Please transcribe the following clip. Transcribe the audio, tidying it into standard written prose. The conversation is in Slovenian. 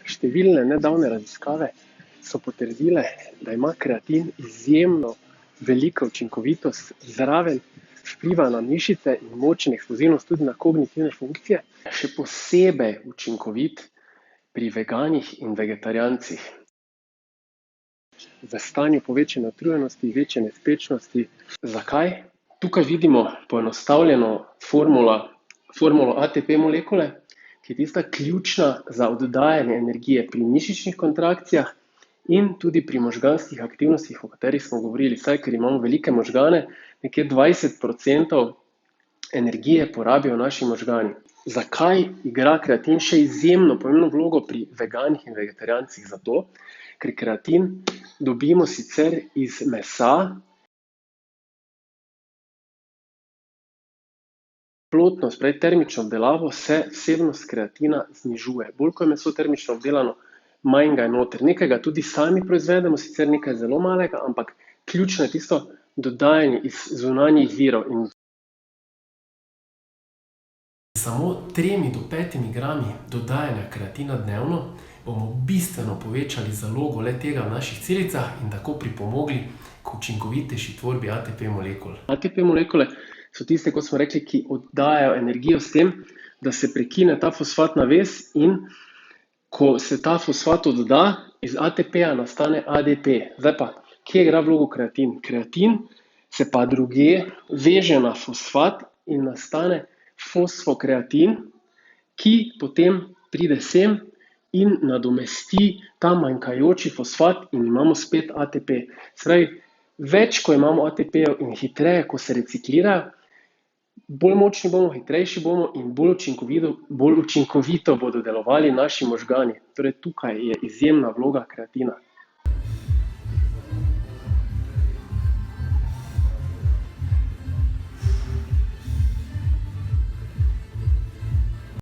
Številne nedavne raziskave so potrdile, da ima kreatin izjemno veliko učinkovitost, zraven vpliva na mišice in močno eksplozivnost, tudi na kognitivne funkcije. Še posebej učinkovit pri veganih in vegetarijancih. V stanju povečane utrujenosti, večje nespečnosti. Zakaj? Tukaj vidimo poenostavljeno formulo ATP molekule, ki je tista ključna za oddajanje energije pri mišičnih kontrakcijah in tudi pri možganskih aktivnostih, o katerih smo govorili, saj ker imamo velike možgane, nekje 20% energije porabijo naši možgani. Zakaj igra kreatin še izjemno pomembno vlogo pri veganih in vegetarijancih? Zato, ker kreatin dobimo sicer iz mesa, plotnost, prej termično obdelavo, se vsebnost kreatina znižuje. Bolj ko je meso termično obdelano, manj ga je noter. Nekaj ga tudi sami proizvedemo, sicer nekaj zelo malega, ampak ključno je tisto dodajanje iz zunanjih virov. Samo 3 do 5 grami dodajanja kreatina dnevno bomo bistveno povečali zalogo le-tega v naših celicah in tako pripomogli k učinkovitejši tvorbi ATP molekul. ATP molekule so tiste, kot smo rekli, ki oddajajo energijo s tem, da se prekine ta fosfatna vez in ko se ta fosfat odda, iz ATP-ja nastane ADP. Zdaj pa, kje igra vlogo kreatin? Kreatin se pa drugje veže na fosfat in nastane fosfokreatin, ki potem pride sem in nadomesti ta manjkajoči fosfat in imamo spet ATP. Zdaj, več, ko imamo ATP-jev in hitreje, ko se reciklirajo, bolj močni bomo, hitrejši bomo in bolj učinkovito bodo delovali naši možgani. Torej, tukaj je izjemna vloga kreatina.